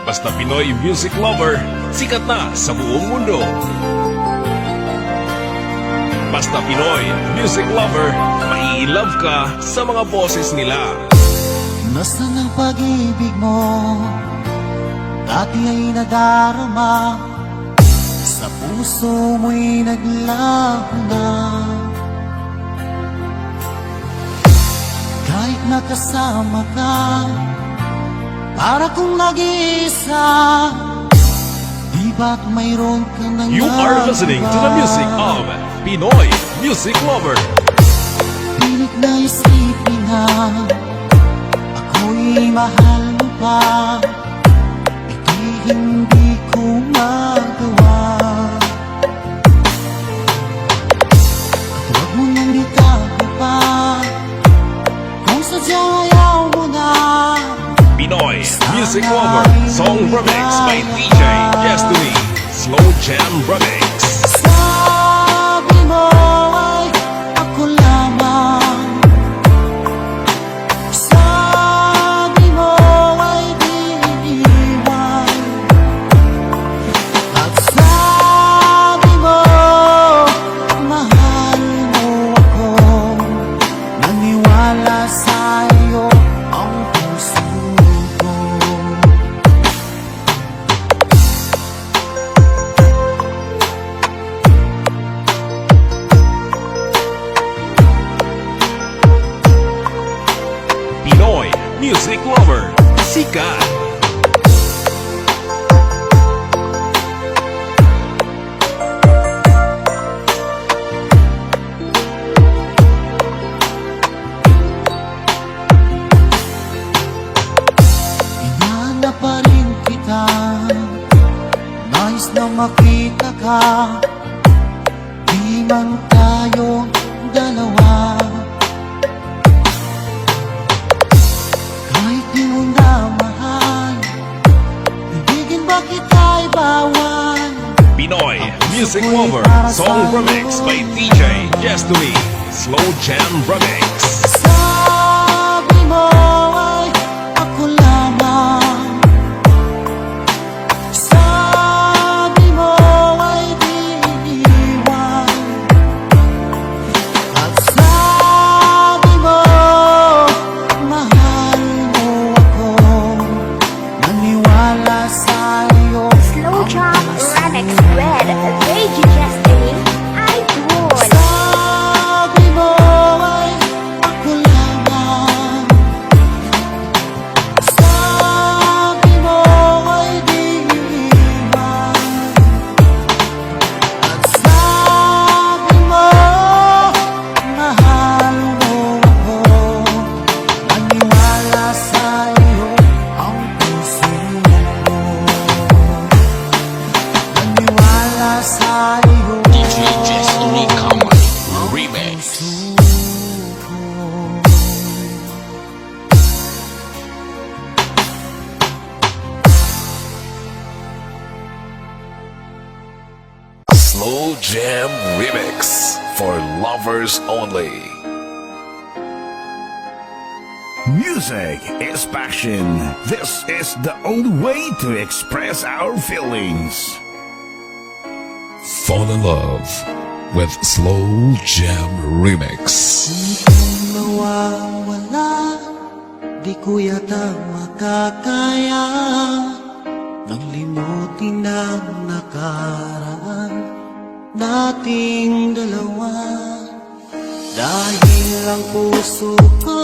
Basta Pinoy music lover, sikat na sa buong mundo. Basta Pinoy music lover, mai-love ka sa mga boses nila. Nasaan ang pag-ibig mo? Dati ay nadarama, sa puso mo'y naglaho na. Kahit nakasama ka, para kong nag-iisa, di ba't mayroon ka nang You are listening to the music of Pinoy music lover. Pilit na isipin na ako'y mahal mo pa, di hindi ko magawa. At huwag mo nang bitago pa, kung sadyang ayaw mo na. Pinoy music lover, song remix by DJ Destiny, Slow Jam Remix. Sabi mo ay ako lamang, sabi mo ay di iiwan, at sabi mo mahal mo ako. Naniwala sa'yo ang puso ko. Pinoy music lover, sikat. Hinahanap pa rin kita, nais na makita ka, di man tayo dalawa. Kahit di mo na mahal, ibigin ba kita'y bawal? Pinoy music lover, song remix by DJ Destiny, Slow Jam Remix. Sabi mo ay ako lamang, sabi mo ay di iiwan, at sabi mo mahal mo ako. Naniwala sa'yo Slow Jam Remix with DJ Destiny, Idol. sabi mo ay ako lamang, sabi mo ay di iiwan, at sabi mo mahal mo ako. Naniwala sa'yo ang puso ko. Naniwala sa'yo DJ Destiny Kamay Remix. Slow Jam Remix for lovers only. Music is passion. This is the only way to express our feelings. Fall in love with Slow Jam Remix. Kung nawawala, di ko yata makakaya nang limutin ang nakaraan nating dalawa. Dahil ang puso ko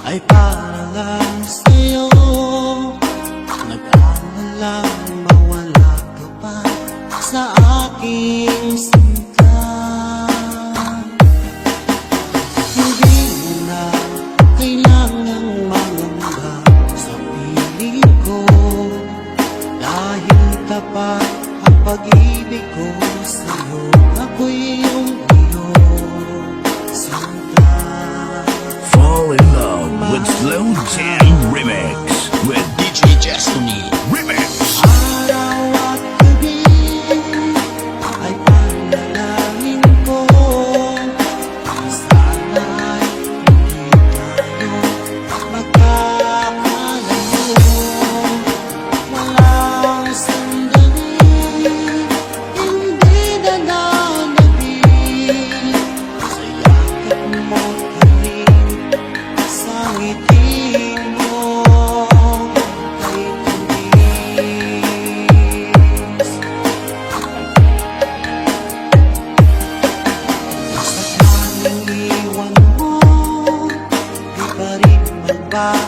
ay para lang sa'yo, nag-aalalang mawala ka pa sa aking sinta. Hindi mo na kailangang mangamba sa piling ko, dahil tapat ang pag-ibig ko sa'yo. Ako'y iyong sinta. Fall in love with Slow Jam Remix with DJ Destiny Remix. Araw at gabi ay panalangin ko, sana ay hindi tayo magkakalayo.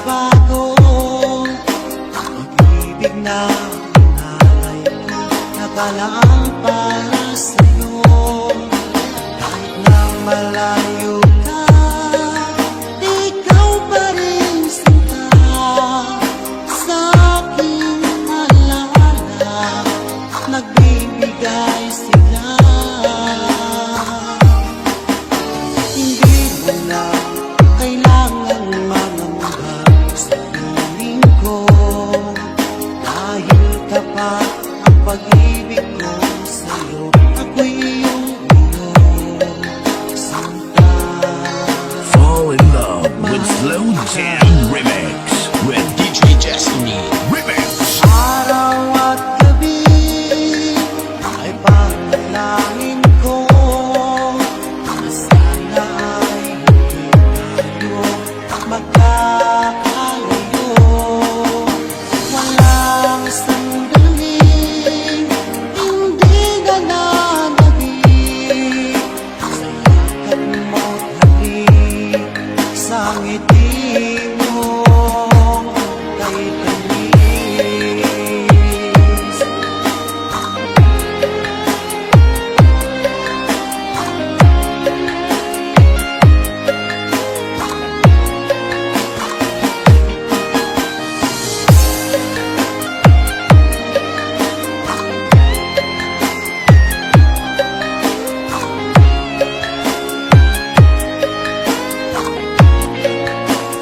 nagbabago ang pag-ibig na hinalay ko, nakalaang para sa'yo. Kahit na malayo ka, ikaw pa rin sinta sa aking alaala, nagbibigay sila. Hindi mo na kailangang mamambag sa piling ko, dahil tapat ang pag-ibig ko sa'yo. Ako'y iyong iyong sinta. Fall in love with Slow Jam Remix with DJ Destiny. Remix. Araw at gabi ay panalangin ko na sana ay hindi tayo magkakalayo. Walang sandaling hindi na nanabig sa yakap mo't halik, sa ngiti mong kay tamis.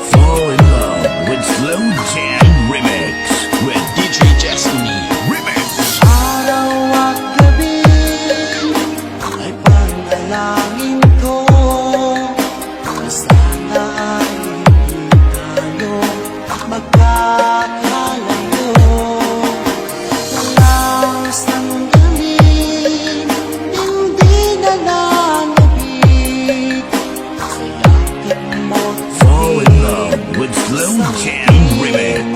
Fall in love with Slow Jam Remix with DJ Destiny. Remix. Araw at gabi ay panalangin ko na sana ay hindi tayo magkakalayo. Walang sandaling hindi na nanabig sa yakap mo't Fall in love with Slow Jam Remix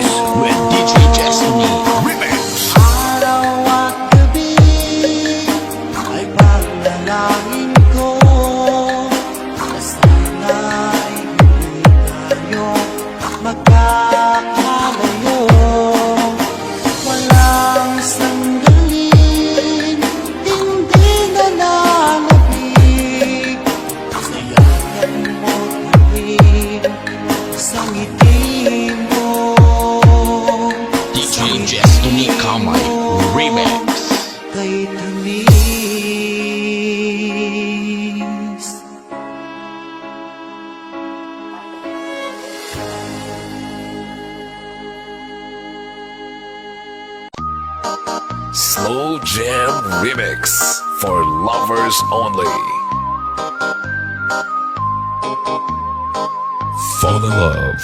with DJ Destiny. Remix. Araw at gabi ay panalangin ko na sana ay hindi tayo magkakalayo. Walang sandaling hindi na nanabig sa yakap mo't halik, sa ngiti mo DJ Destiny Kamay. Remix. kay tamis. Slow Jam Remix for lovers only. Fall in love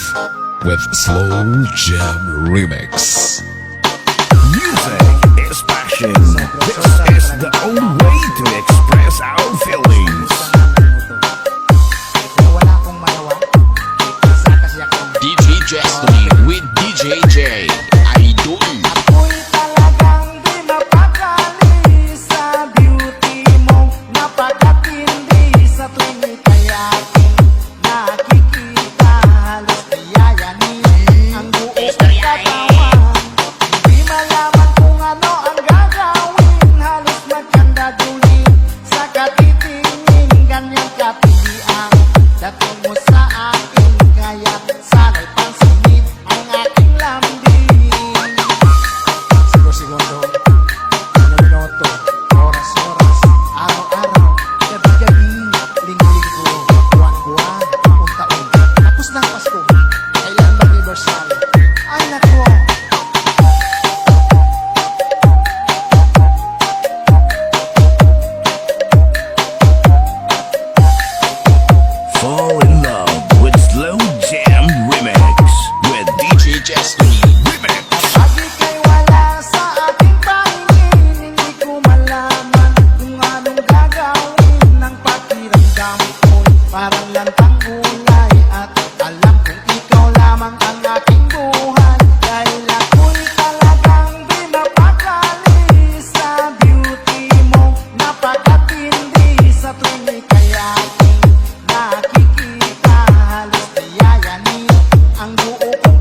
with Slow Jam Remix. Music is passion. This is the only way to express our feelings. DJ Destiny with DJ J. Idol. Ako'y talagang di mapakali sa beauty mo, napakatindi sa tuwing ika'y aking nakikita. Halos diyayanin ang buong katawan. Di malaman kung ano ang gagawin, halos magkandadulin sa katitingin. Ganyang kapili ang dating mo sa akin, kaya't sana'y pansinin ang aking lambing. Segundo, minuto, oras-oras, araw-araw, gabi-gabi, linggo-linggo, buwan-buwan, taon-taon. Tapos ng Pasko, kailan mag-anniversary? Ay nako! Fall in love with Slow Jam Remix with DJ Destiny. Remix. Pag ika'y wala sa aking pahingin, hindi ko malaman kung anong gagawin. Ng pakiramdam ko'y parang lantang gulay, at alam kong ikaw lamang ang aking buhay. Dahil ako'y talagang di mapakali sa beauty mo, napakatindi sa tuwing ika'y aking nakikita. Halos diyayanin ang buo kong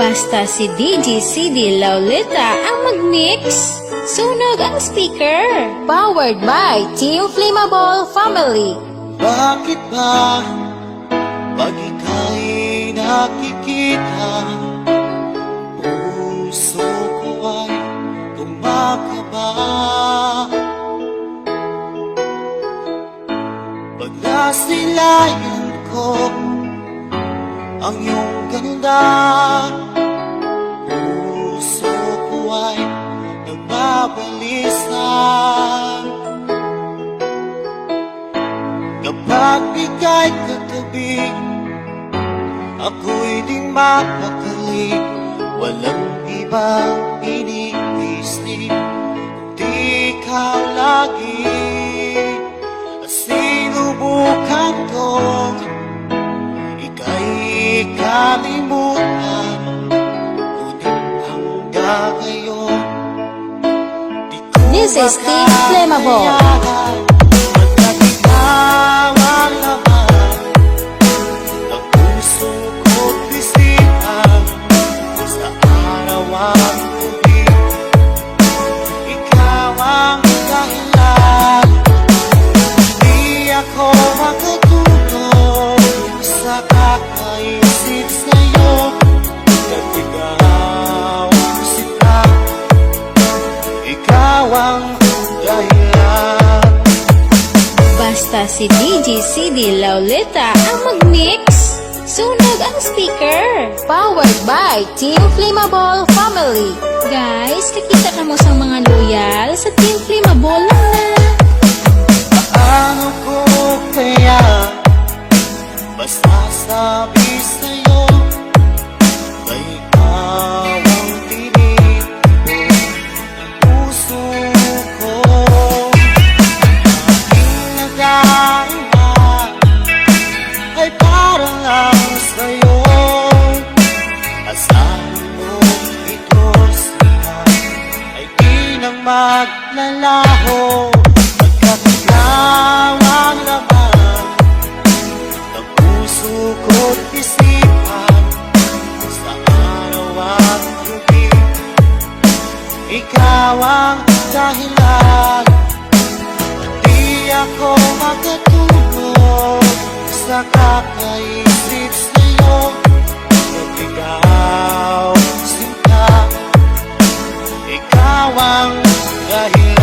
Basta si DJ CD Laulita ang mag-mix. Sunog ang speaker. Powered by Team Flammable Family. Bakit ba pag ika'y nakikita, puso ko ay kumakaba? Pag nasilayan ko ang iyong ganda, puso ko ay nagbabalisa. Kapag ika'y katabi, ako'y di mapakali. Walang ibang iniisip, di ikaw lagi. At sinubukan kong ika'y kalimutan, ngunit hanggang ngayon di ko This is Team Flammable. makayanan. Ikaw ang laman ng puso ko't isipan, sa araw at gabi. Ikaw ang dahilan, di ako makatulog sa kakaisip sa'yo. At ikaw sinta, ikaw ang dahilan. Basta si DJ CD Laulita ang mag-mix. Sunog ang speaker. Powered by Team Flammable Family. Guys, kakita ka mo sa mga loyal sa Team Flammable lang na. Paano ko kaya masasabi sa'yo na ikaw ang tinig ko ng puso ko? Aking nagdarama ay parang lang sa'yo. Asahan mo ito sila ay di na maglalaho. Ikaw ang laman ng puso ko't isipan, sa araw at gabi. Ikaw ang dahilan, di ako makatulog sa kakaisip sa'yo. At ikaw, sinta, ikaw ang dahilan.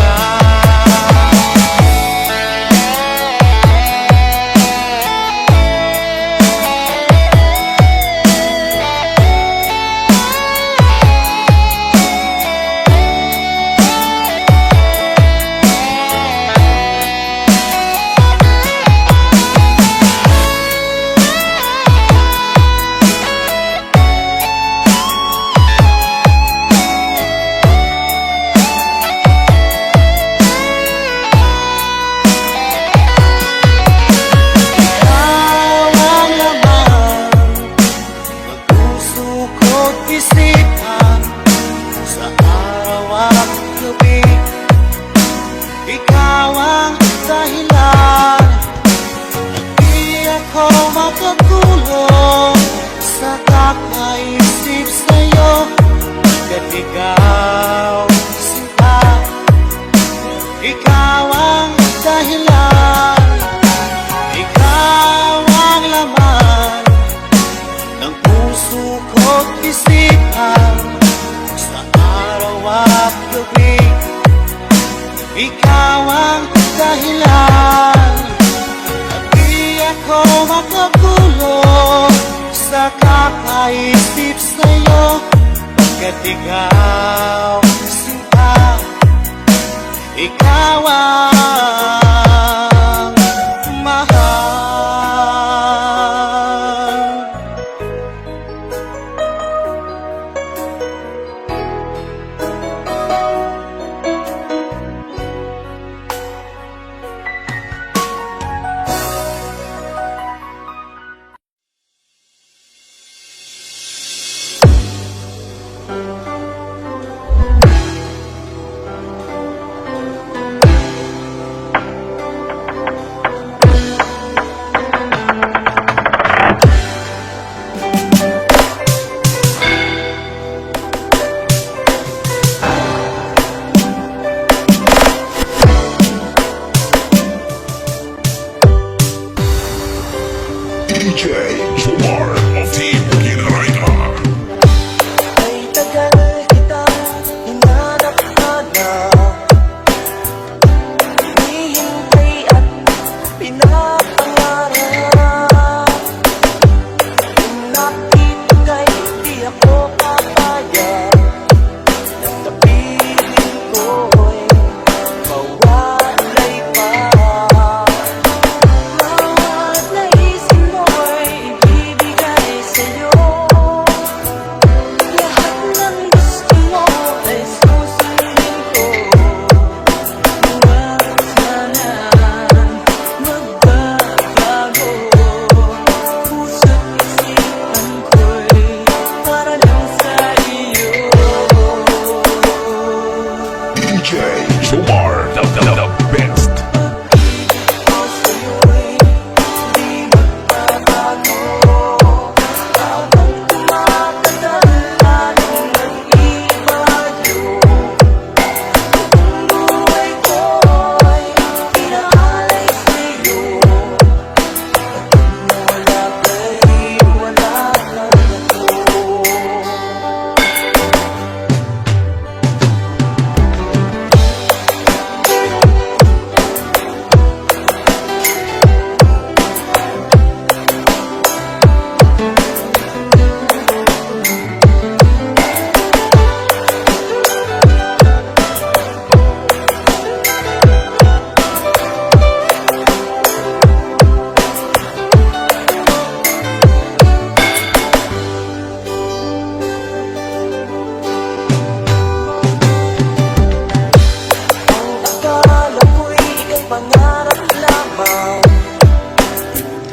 Isipan sa araw at gabi. Ikaw ang dahilan, di ako makatulog sa kakaisip sa'yo. At ikaw, sinta, ikaw ang dahilan, ikaw ang laman ng puso ko't isipan, sa araw at gabi. Ikaw ang dahilan, at di ako makatulog sa kakaisip sa'yo. Pagkat ikaw, sinta, ikaw ang mahal. DJ Jomar of Team Ginarayna. Ay tagal kita hinanap-hanap, hinihintay at pinapangarap. Kung nakitagay, di ako papayag na tapiling ko'y mawalay pa. Bawat naisin mo'y ibibigay sa'yo. Lahat ng gusto mo ay susundin ko. Huwag sana magbabago. Puso't isipan ko'y para lang sa iyo. DJ Jomar, the best. Ako sa'yo'y di magbabago. Habang tumatagal, lalong nag-ibayo. Ang buhay ko'y inaalay sa'yo. At kung wala ka'y wala lang ako. Ang akala ko'y ika'y pangarap lamang,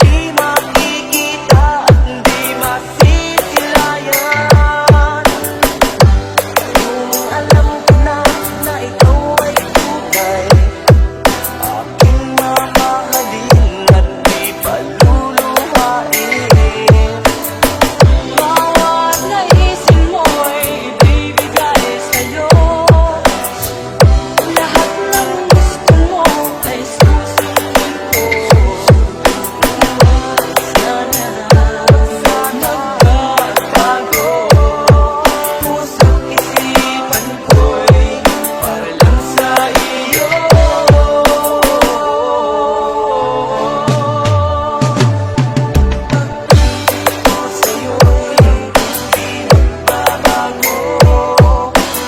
di makikita at di masisilayan. Nung alam ko na ikaw ay tunay, aking mamahalin at di paluluhain. Bawat naisin mo'y ibibigay sa'yo. Lahat ng gusto mo ay susundin ko. Huwag sana magbabago. Puso't isipan ko'y para lang sa iyo. Pag-ibig ko sa'yo'y di magbabago.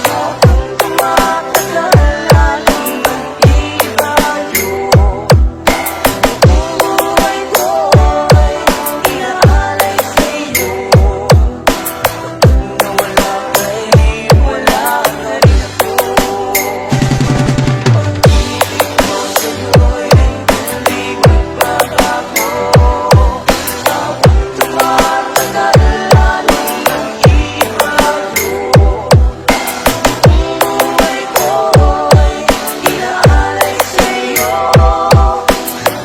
Habang tumatagal, lalong nag-ibayo. Ang buhay ko'y inaalay sa'yo. Kapag nawala ka'y wala na rin ako. Pag-ibig ko sa'yo'y di magbabago. Habang tumatagal, lalong nag-ibayo. Ang buhay ko'y inaalay sa'yo.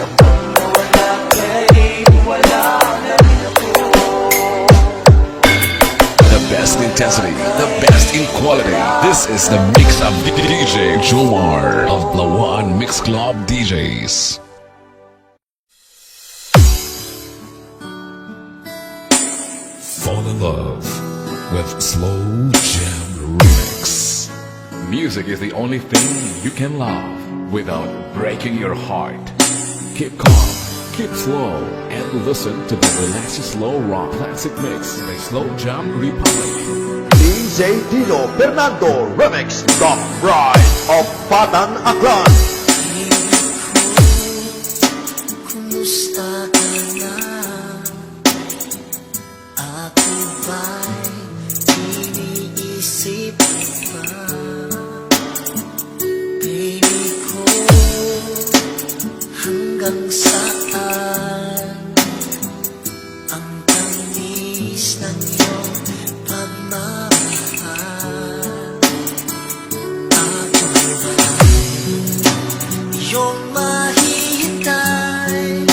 Kapag nawala ka'y wala na rin ako. The best intensity, the best in quality. This is the mix of DJ Jomar of Lawan Mix Club DJs. Fall in love with Slow Jam Remix. Music is the only thing you can love without breaking your heart. Keep calm, keep slow, and listen to the relaxing slow rock classic mix by Slow Jam Republic. DJ Dino Fernando Remix, The Bride of Patan Aklan. Kumusta ka na? Ako ba'y iniisip pa? Baby ko, hanggang saan ang tamis ng iyong pagmamahal? Ako ba'y iyong mahihintay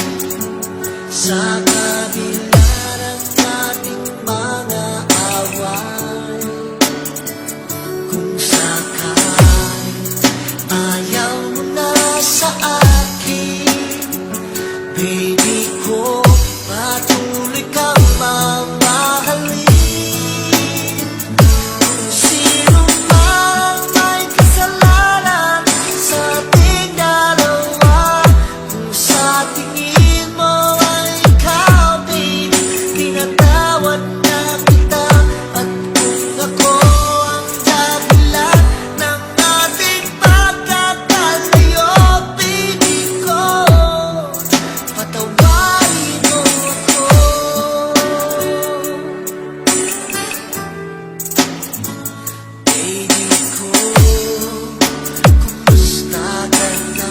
sa kabila ng ating mga away? Kung sakaling ayaw mo na sa akin, baby ko, patungo tingin mo ay ikaw, baby, pinatawad na kita. At kung ako ang dahilan ng ating pagkakalayo, baby ko, patawarin mo ako. Baby ko, kumusta ka na?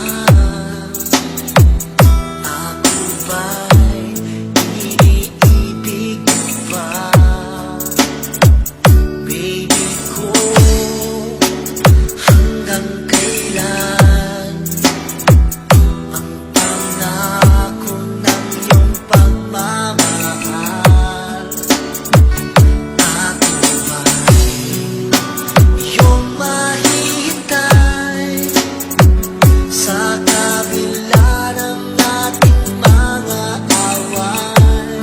Ako ba'y iniibig mo ba? Baby ko, hanggang kailan ang pangako ng iyong pagmamahal? Ako ba'y iyong mahihintay sa kabila ng ating mga away?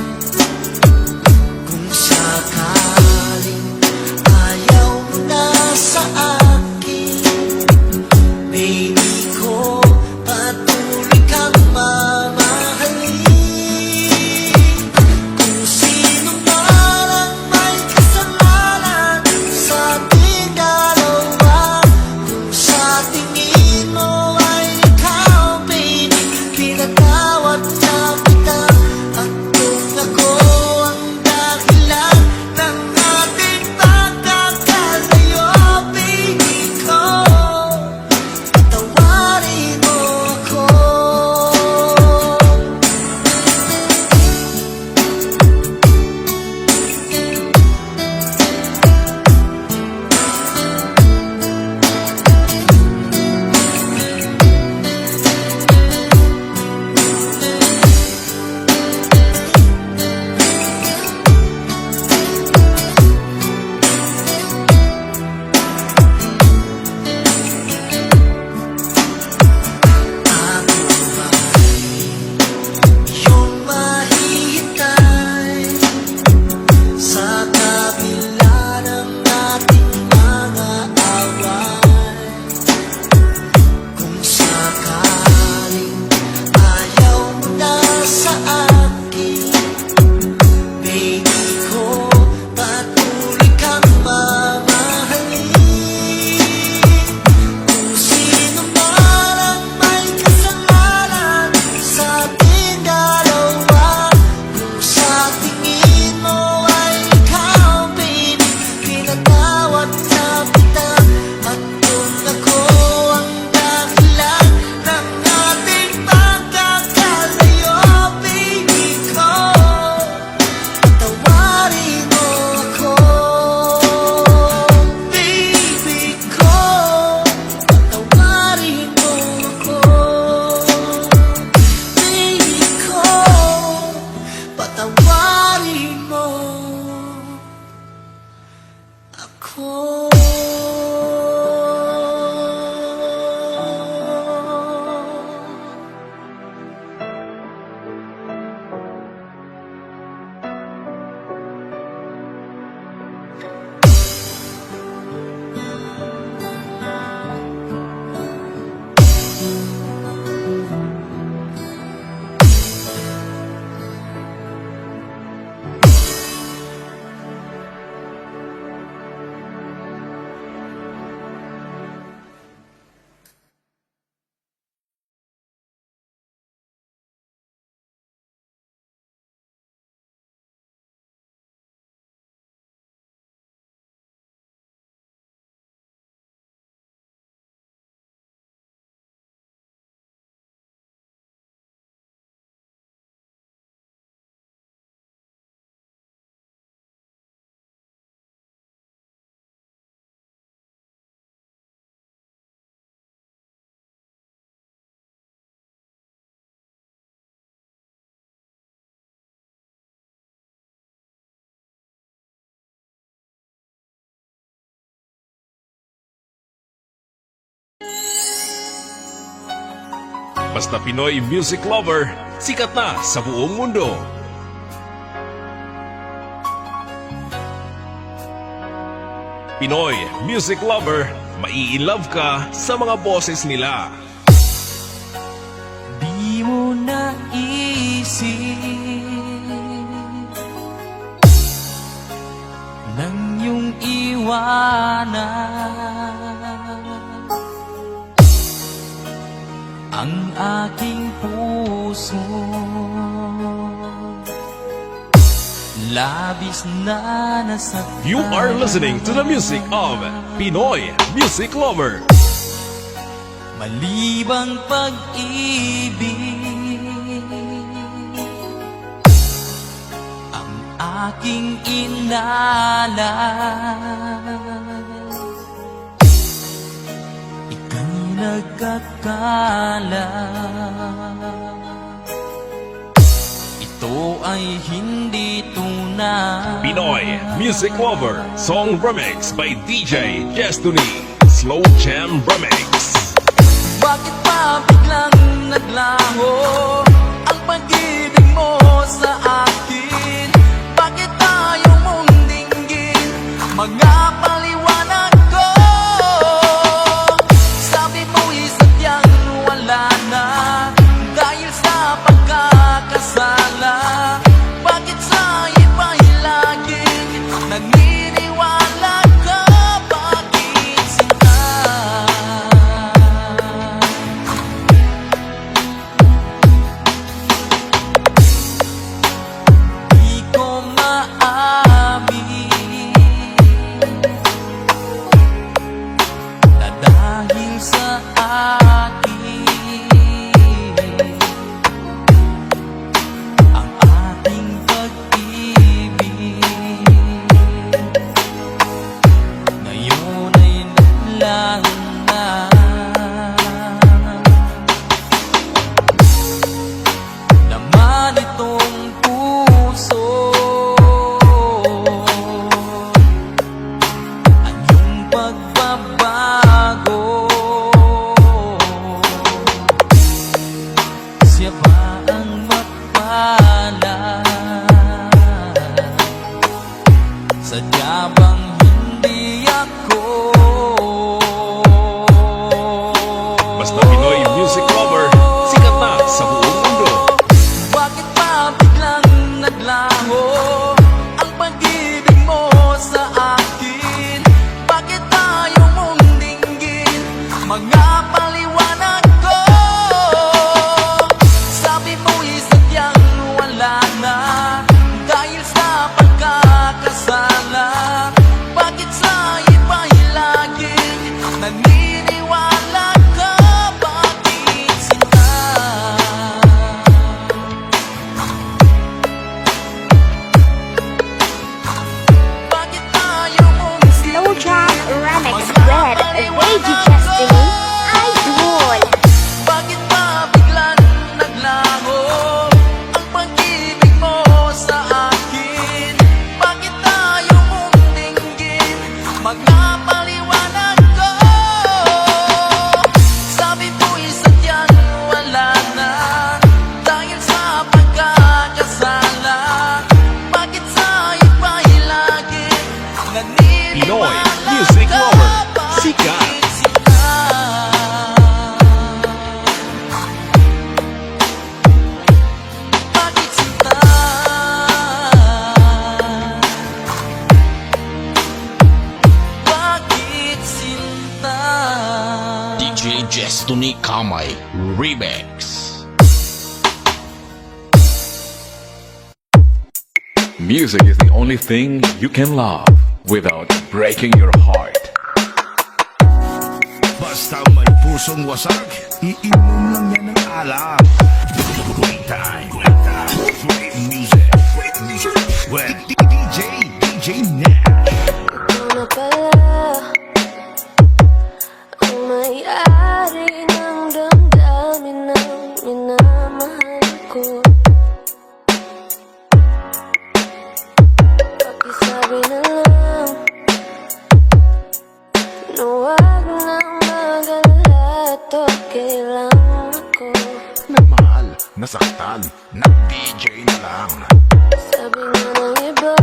Kung sakaling ayaw mo na sa akin, baby ko, patuloy kang mamahalin. Kung sino man ang may kasalanan sa ating dalawa, kung sa tingin mo ay ikaw, baby, pinatawad na kita. At kung ako ang dahilan ng ating pagkakalayo, baby ko, patawarin mo ako. Ako ba'y iyong mahihintay sa kabila ng ating mga away? Kung sakaling ayaw mo na sa akin, baby ko, patuloy kang mamahalin. Kung sino man ang may kasalanan sa ating dalawa, kung sa tingin mo ay ikaw, baby, pinatawad na kita. At kung ako ang dahilan ng ating pagkakalayo, baby ko, patawarin mo ako. Baby ko, patawarin mo ako. Baby ko, patawarin mo ako. Basta Pinoy Music Lover, sikat na sa buong mundo. Pinoy Music Lover, mai-inlove ka sa mga boses nila. Di mo naisip nang iyong iwanan ang aking puso. Labis na nasaktan. You are listening to the music of Pinoy Music Lover. Malibang pag-ibig ang aking inalas. Ika'y nagkakala ito ay hindi tunay. Pinoy Music Lover Song Remix by DJ Destiny Slow Jam Remix. Bakit pa biglang naglaho ang pag-ibig mo sa akin? Bakit tayo mong dinggin mga paliwanag ko? Sabi mo'y sadyang wala na dahil sa pagkakasala. Bakit sa iba'y laging naniniwala ka? Bakit sinta? Di ko maamin na dahil sa akin ang ating pag-ibig ngayon ay naglaho na. Laman itong puso ang iyong pagbabago. Siya ba ang mapalad? Sadya bang hindi ako? Basta Pinoy Music Lover, sikat na sa buong mundo. Bakit pa biglang naglaho ang pag-ibig mo sa akin? Bakit tayo mong dinggin mga paliwanag ko? Sabi mo'y sadyang wala na dahil sa pagkakasala. Bakit sa iba'y laging naniniwala ka? Bakit sinta? Bakit tayo mong Slow Jam Remix with DJ Destiny Idol. Bakit pa biglang naglaho ang pag-ibig mo sa akin? Bakit tayo mong dinggin mga paliwanag ko? Sabi mo'y sadyang wala na dahil sa pagkakasala. Bakit sa iba'y laging Pinoy naniniwala Music ka? Lover, sikat. Bakit sinta? Bakit sinta? Bakit sinta? DJ Destiny Kamay Remix. Music is the only thing you can love without breaking your heart. Basta may pusong wasak, iinom lang yan ng alak. Great time, great music, with DJ Nash. Ikaw na pala ang may-ari ng damdamin ng minamahal ko. Pakisabi na lang na huwag nang mag-alala at okay lang ako. Nagmahal, nasaktan, nag-DJ na lang. Sabi nga ng iba,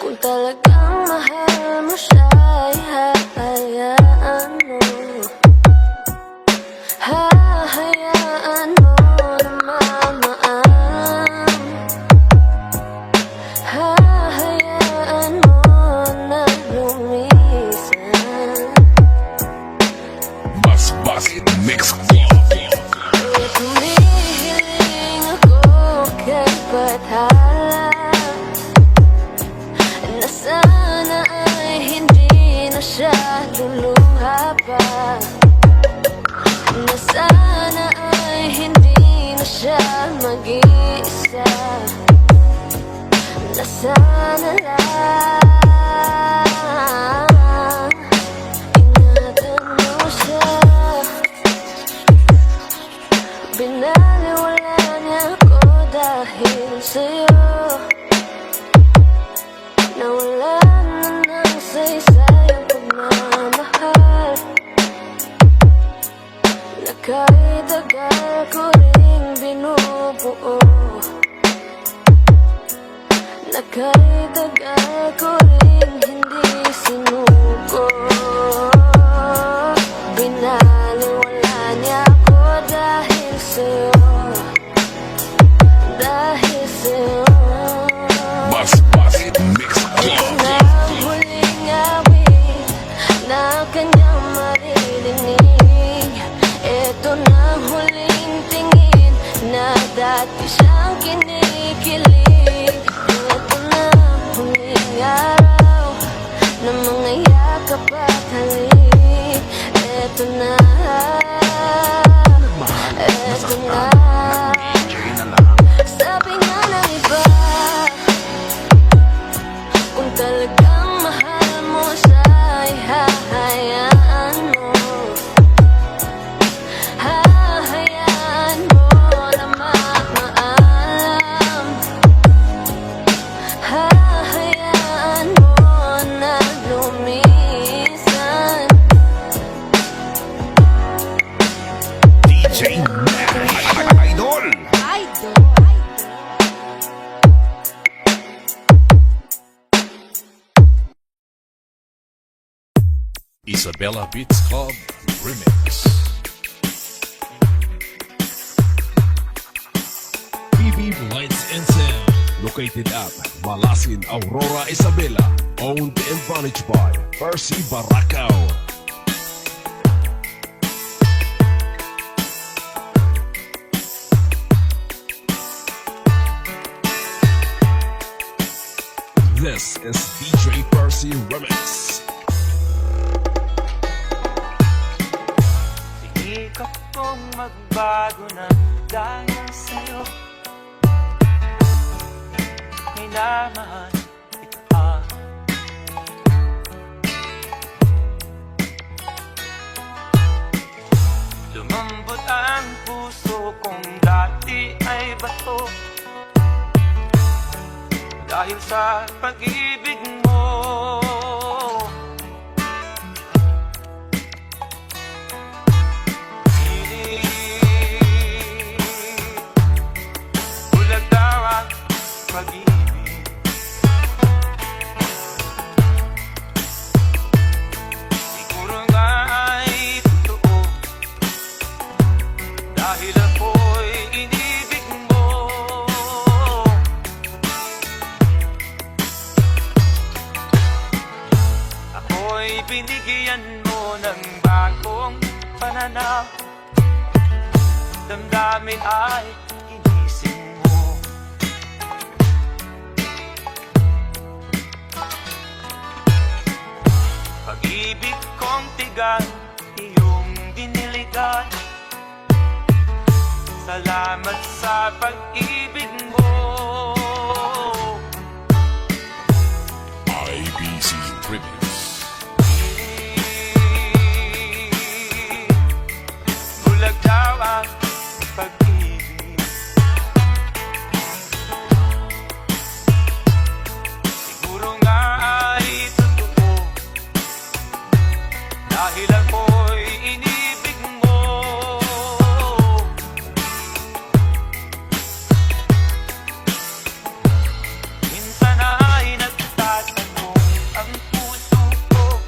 kung talagang mahal mo siya ay hahayaan mo. Hahayaan nag-iisa. Nasana lang ingatan mo siya. Binaliwala niya ako dahil sa'yo. Nawalan na ng saysay ang pagmamahal na kahit tagal ko ring binubuo. Na kahit tagal ko ring hindi sinuko. Binaliwala niya ako dahil sa'yo. Dahil sa'yo. Ito na ang huling awit na kanyang maririnig. Ito na ang huling tingin na dati siyang kinikilig. Ito na ang huling araw na mga yakap at halik. Ito na. Ito na. Sabi nga ng iba, kung talagang mahal mo siya ay hahayaan mo. Hahayaan mo na maalam. Hahayaan mo na lumisan. DJ Mac, Idol. Isabella Beats Club Remix. BB Lights and Sound, located at Malasin, Aurora, Isabela, owned and managed by Percy Baracao. This is DJ Percy Remix. Sinikap kong magbago na dahil sa'yo. May naman kita. Lumambot ang puso kong dati ay bato. Dahil sa pag-ibig mo. Bulag daw ang pag-ibig. Siguro nga ay totoo. Dahil ako'y inibig mo. Ako'y binigyan mo ng bagong pananaw. Damdamin ay ginising mo. Pag-ibig kong tigan, iyong diniligan. Salamat sa pag-ibig mo. IBC Remix. Bulag daw ang pag-ibig. Siguro nga ay totoo. Dahil ako'y inibig mo. Minsan ay nagtatanong ang puso ko,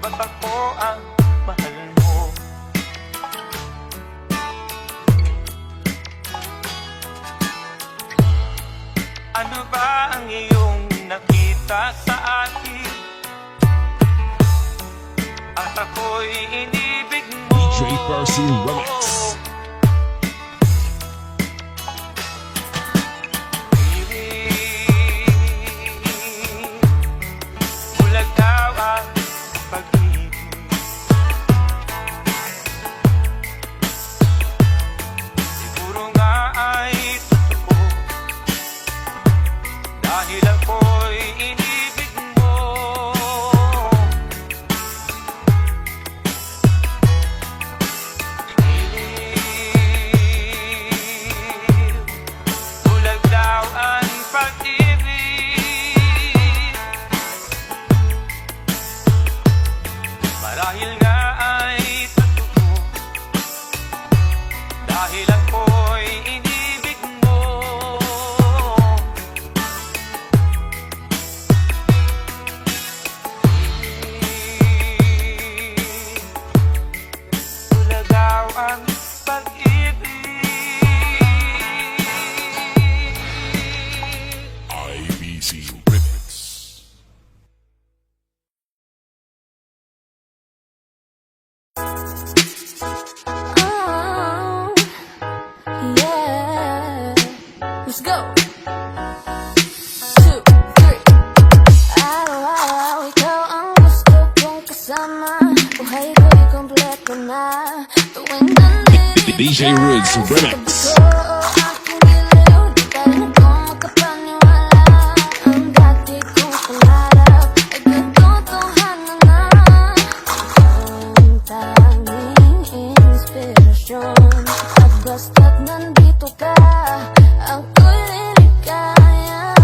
ba't ako ang mahal mo? Ano ba ang iyong nakita sa akin? At ako'y inibig mo. DJ Percy Remix. Bulag daw ang pag-ibig. ang pag-ibig. IBC Remix. Oh, yeah. Let's go. 2, 3. Araw-araw ikaw ang gusto kong kasama. Buhay ko'y kompleto na. Tuwing nandito DJ Roots Remix. aking iliw, di ka rin ako makapaniwala. Ang dati kong pangarap ay katotohanan na. Ang tanging inspirasyon, at basta't nandito ka, ako'y liligaya.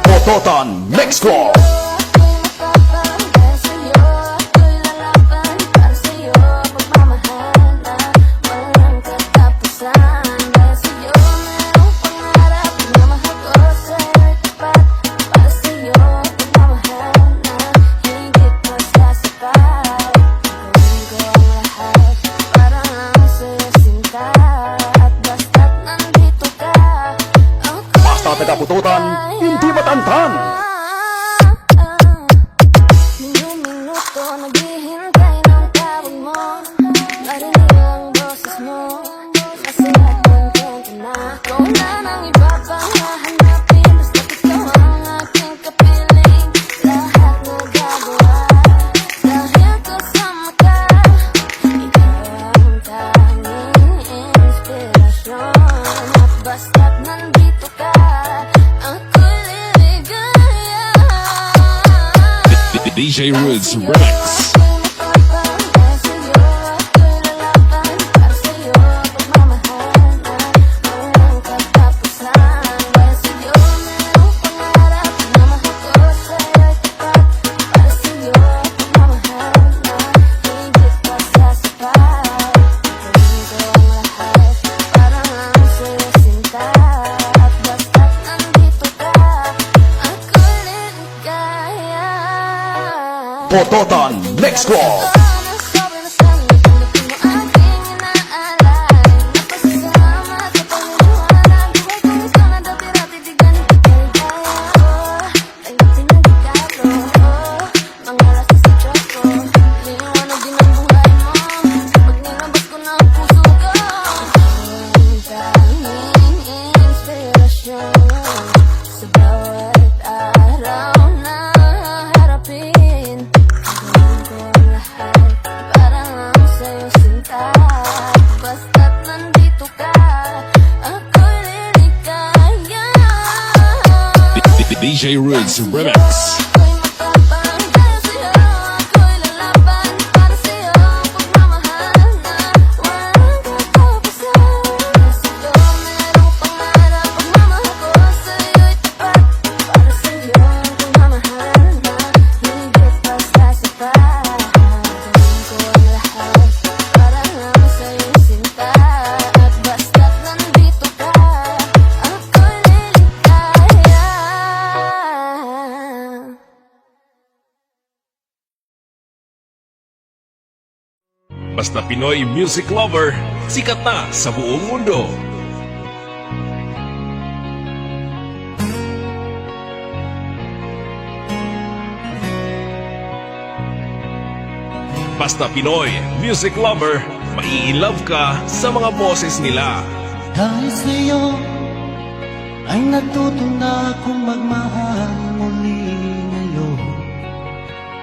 Pototan Mix Club. Ako'y matapang dahil sa'yo, ako'y lalaban para sa'yo. Magmamahal na walang katapusan. Dahil sa'yo merong pangarap, pagmamahal ko sa'yo'y tapat. Para sa'yo magmamahal na higit pa sa sapat. Gawin ko ang lahat para lang sa'yo sinta. At basta't nandito ka, ako'y Basta taga-pututan, hindi matantan. Minuto naghihintay ng tawag mo. Marinig ang boses mo. Kasi at kontento na. Ikaw na nang iba pang hahanapin. Basta't ikaw ang aking kapiling. Lahat nagagawa dahil kasama ka. Ikaw ang tanging inspirasyon. At basta't nandito ka, ako'y liligaya. DJ Roots Remix. Pototan Mix Club. Sa bawat araw na harapin, gawin ko ang lahat para lang sa'yo sinta. Basta't nandito ka, ako'y liligaya. DJ Roots Remix. Ako'y matapang dahil sa'yo, ako'y lalaban para sa'yo. Pagmamahal na walang katapusan. Sa'yo merong pangarap, pagmamahal ko sa'yo'y tapat. Para sa'yo pagmamahal na higit pa sa sapat. Gawin ko ang lahat para lang sa'yo sinta. At basta't nandito ka, ako'y liligaya. Basta Pinoy music lover, sikat na sa buong mundo. Basta Pinoy music lover, mai-love ka sa mga boses nila. Dahil sa'yo ay natuto na akong magmahal muli ngayon.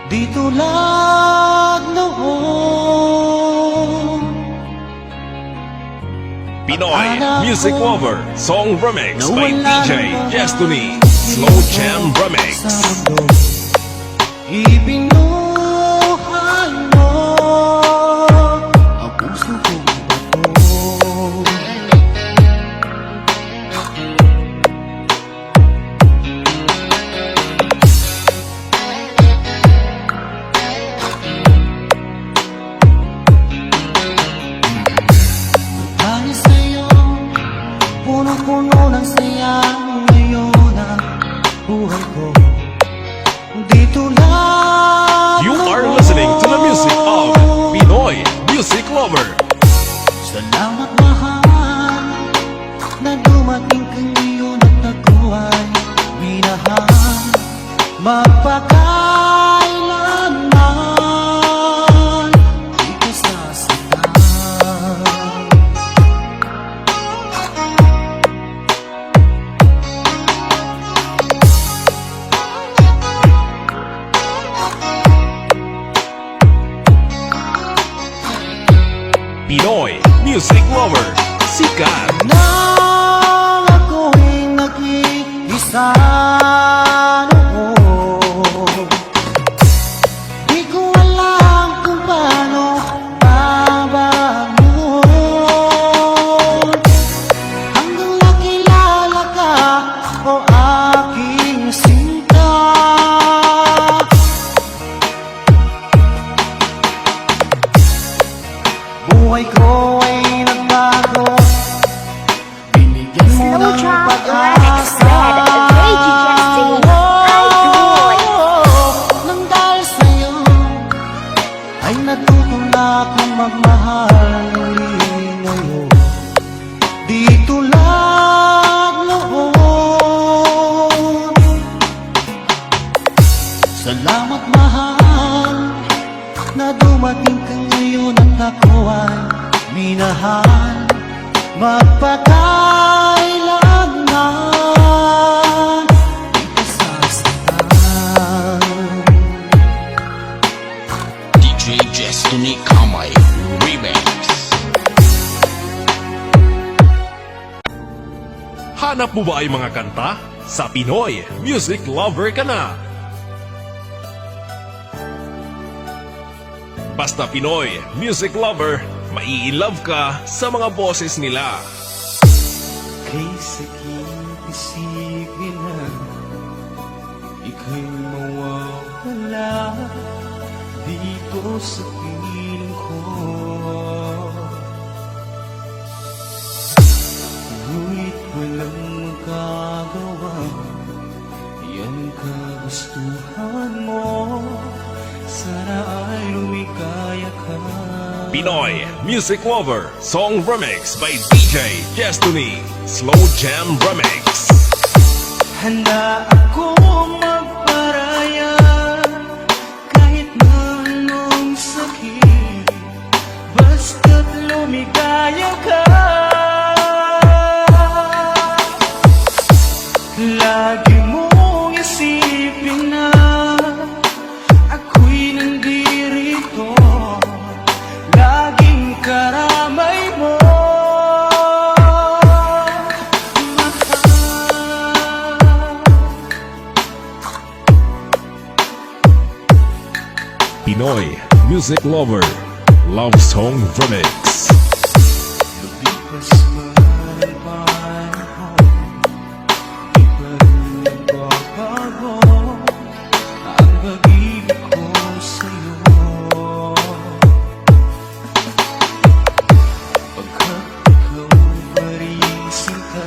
Di tulad noon. Pinoy music lover, song remix by DJ Destiny, Slow Jam Remix. Ibinuhay mo ang puso kong bato. Dahil sa'yo, punong-puno ng saya ngayon ang buhay ko. Di tulad Lover. Salamat mahal na dumating ka ngayon at ako ay minahal magpakailanman di ka sasaktan. Pinoy Music Lover. Sikat. Nang ako'y nag-iisa noon, di ko alam kung paano babangon. Hanggang nakilala ka, o aking sinta. Buhay ko ay nagbago, binigyan mo Slow ng Drop pag-asa. Remix Red, Reggie Justin, Idol. Nang dahil sa'yo ay natuto na akong magmahal muli ngayon. Di tulad noon. Salamat mahal na dumating ka ngayon at ako ay minahal magpakailanman di ka sasaktan. DJ Destiny Kamay Remix. Hanap mo ba ay mga kanta? Sa Pinoy Music Lover ka na. Basta Pinoy Music Lover, mai-love ka sa mga boses nila. Kay sakit isipin na ika'y mawawala dito sa piling ko. Ngunit walang magagawa, yan kagustuhan mo. Sana ay lumikaya ka. Pinoy Music Lover Song Remix by DJ Destiny Slow Jam Remix. Handa ako magparaya kahit na anong sakit, basta't lumigaya ka. Lagi mong isipin na ako'y nandirito, laging karamay mo. Pinoy Music Lover Love Song Remix. Lumipas man ang panahon, di pa rin nagbabago ang pag-ibig ko sa'yo. Pagkat ikaw pa rin sinta,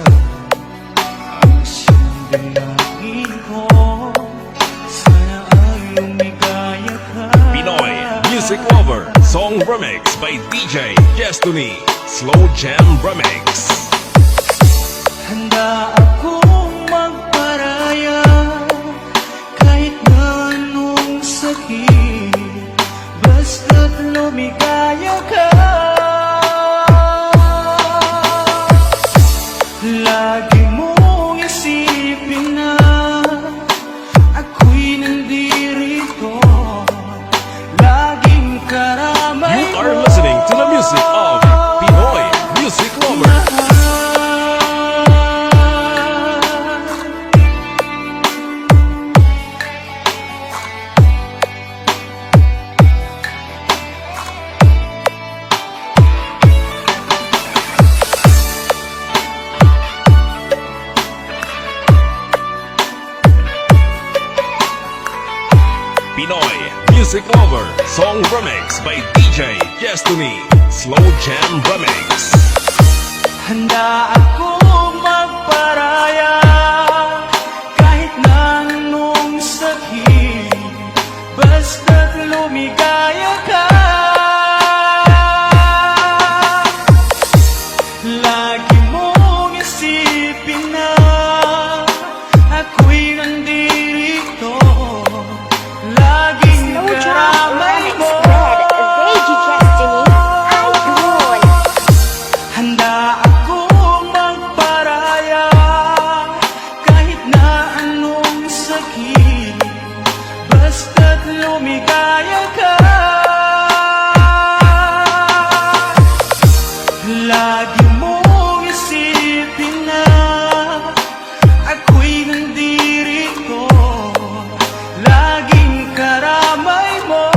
ang siyang dalangin ko. Sana ay lumigaya ka. Pinoy Music Lover Song Remix by DJ Destiny Slow Jam Remix. Handa akong magparaya kahit na anong sakit, basta't lumigaya ka. Lagi mong isipin na ako'y nandirito, laging karamay You are mo. listening to the music of Pinoy Music Lover. Pinoy Music Lover Song Remix by DJ Destiny Slow Jam Remix. Handa akong magparaya kahit na anong sakit, basta't lumigaya ka. Lagi mong isipin na ako'y nandirito, laging karamay mo,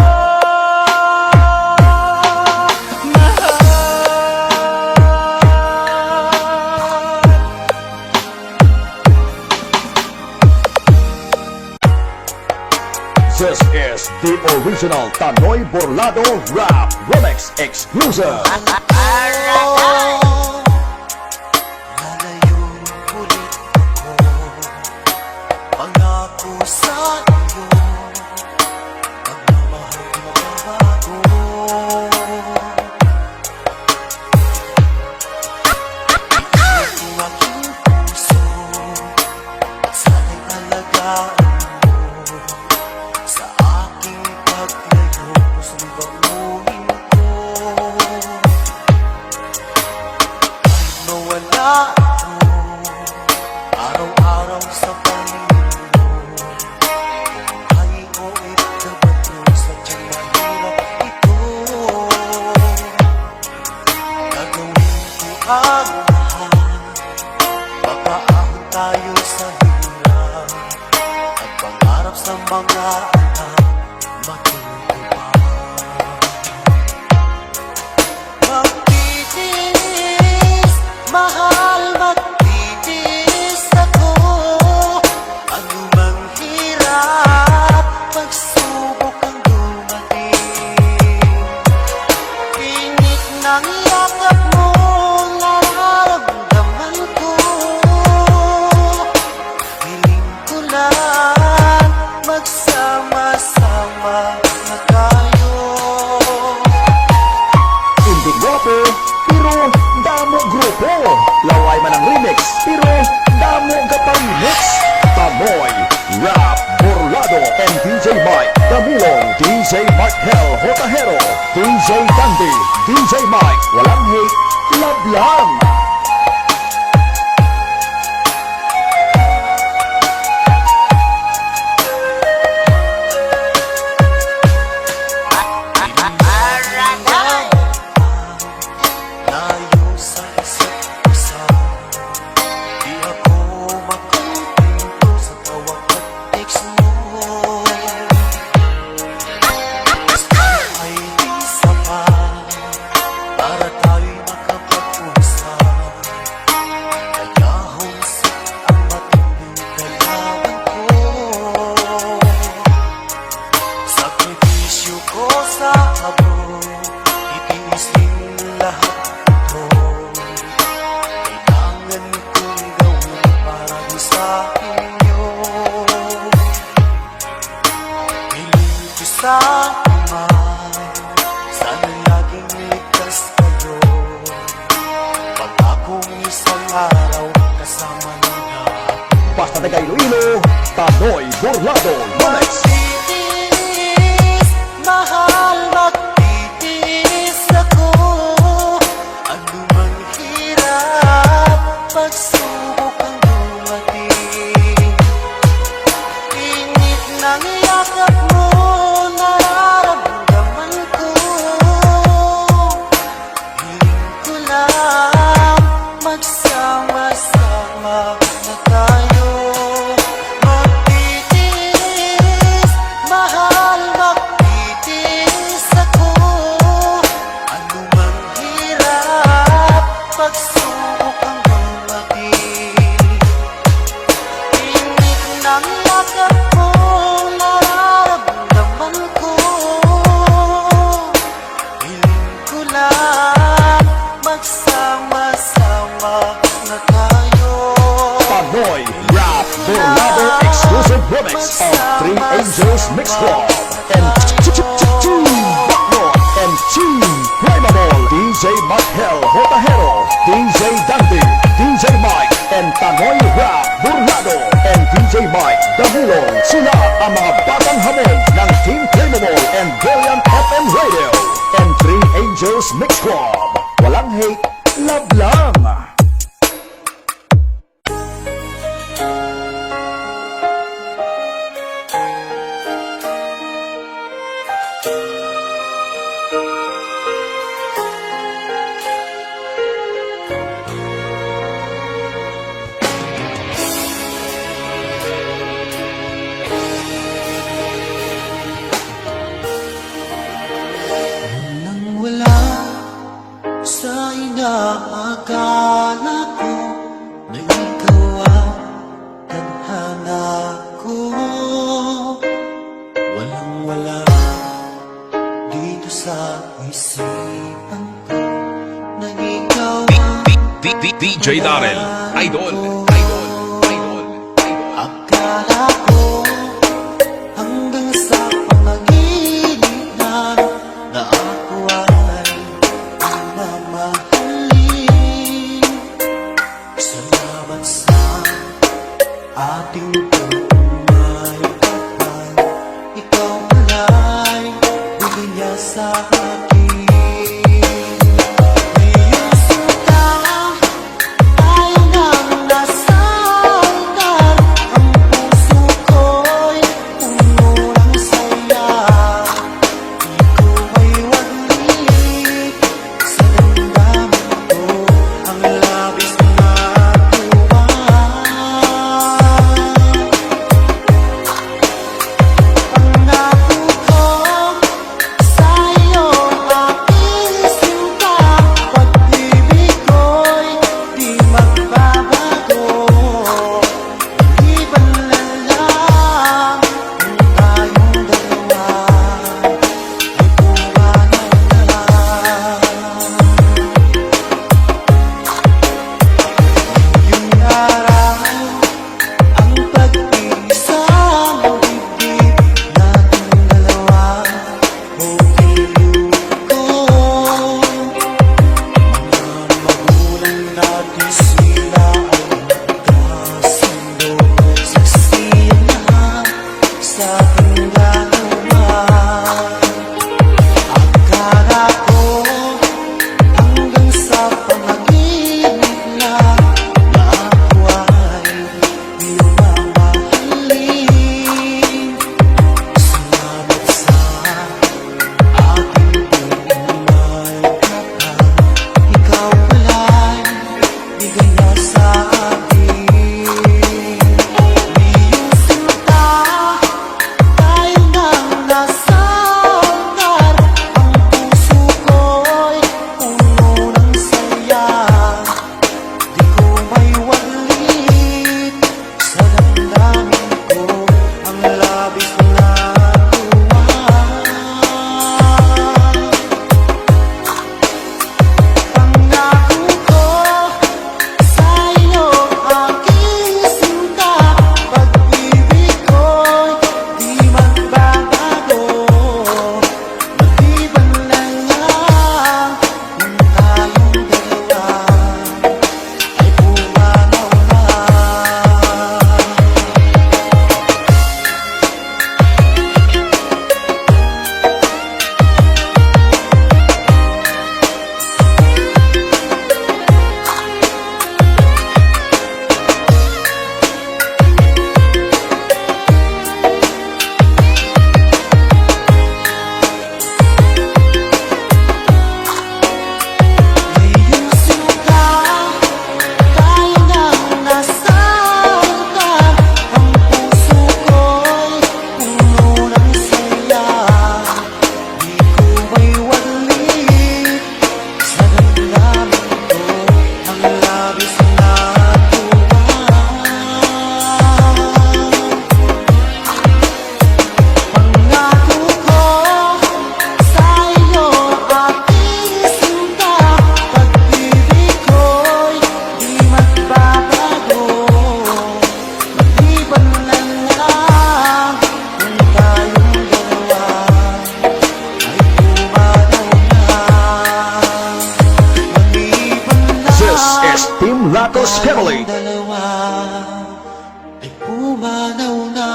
This is the original Tanoy Borlado Rap Remix exclusive. Lalayong ulit ako, pangako sa iyo, pagmamahal di magbabago. Ibigay ko aking puso, at sana'y alagaan mo. Sa aking paglayo, puso'y baunin ko. Kahit nawala ako, araw-araw sa paligid mo. Buhay o itabato, sadyang mahirap ito. Gagawin ko ang lahat, pagkaahon tayo sa hirap, at pangarap sa mga anak matutupad. Magtitiis, mahal, magtitiis ako. Ano mang hirap, pagsubok ang dumating. Init ng yakap mo, nararamdaman ko. Hiling ko lang, magsama-sama na tayo. Hindi gwapo, pero damo grupo. Laway man ang remix, pero damo kapag-mix. Tanoy, Rap, Borlado, and DJ Mike Camilong, DJ Mike Hell, Hotahero, DJ Dandy, DJ Mike, walang hate, love lang. Layo sa isa't isa, di ako makumpinto sa tawag at text mo. Ay di sapat para tayo'y makapag-usap. Kaya humsik ang matinding kailangan ko. Sakripisyo ko sa habog, itiis din lahat ito. Kailangan kong gawin para di sa inyo. Piling ko sa Ama, sana laging ligtas kayo. Pag-akong isang araw kasama nila. Basta taga Iloilo, Tanoy Borlado Remix. Magtitiis, mahal, magtitiis ako. Ano mang hirap, pagsubok ang dumating. Init ng yakap mo, nararamdaman ko. Hiling ko lang, magsama-sama na tayo. Magtitiis, mahal, magtitiis ako. Ano mang hirap, pagsubok ang dumating. Init ng yakap mo, nararamdaman ko. Hiling ko lang, magsama-sama na tayo. Tanoy, Rap, Borlado exclusive remix of Three Angels Mix Club and Backrock and Team Primaball, DJ Mike Hell, Hotahero, DJ Dandy, DJ Mike, and Tanoy Rap, Borlado, and DJ Mike Damilong. Sila ang mga batang hamon ng Team Primaball and Brilliant FM Radio and Three Angels Mix Club. Walang hate, love lang. akala ko na ikaw ang tadhana ko. Walang-wala dito sa isipan ko na ikaw ang DJ Darrell, idol. akala ko hanggang sa panaginip na ako ay mamahalin. Salamat sa ating pagmamay kapal, ikaw pala'y bigay niya sa akin. Ngayong sinta, tayo nang nasangkal, ang puso ko'y puno ng saya. Di ko ay waglit sa damdamin ko, ang labis na tuwa. Pangako ko sa'yo, aking sinta, pag-ibig ko'y di magbabago. Maliban na lang kung tayong dalawa ay pumanaw na. Ngayong araw, ang pag-iisang bibig nating dalawa, hukilin ko. Mga magulang natin sila ay magkasundo, saksiyan lahat sa ating dalawa. Akala ko hanggang sa panaginip lang na ako ay iyong mamahalin. Salamat sa ating pagmamay kapal, ikaw pala'y bigay na sa akin. Ngayong sinta, tayo nang nasangkal, ang puso ko'y puno ng saya. Di ko may waglit sa damdamin ko, ang labis na tuwa. Pangako ko sa'yo, aking sinta, pag-ibig ko'y di magbabago. Maliban na lang kung tayong dalawa ay pumanaw na. Ngayong sinta, tayo nang nasangkal, ang puso ko'y puno ng saya. Di ko may waglit sa damdamin ko, ang labis na tuwa. Pangako ko sa'yo, aking sinta, pag-ibig ko'y di magbabago. Maliban na lang kung tayong dalawa ay pumanaw na. Maliban na This is Team Latos Family. tayong dalawa ay pumanaw na.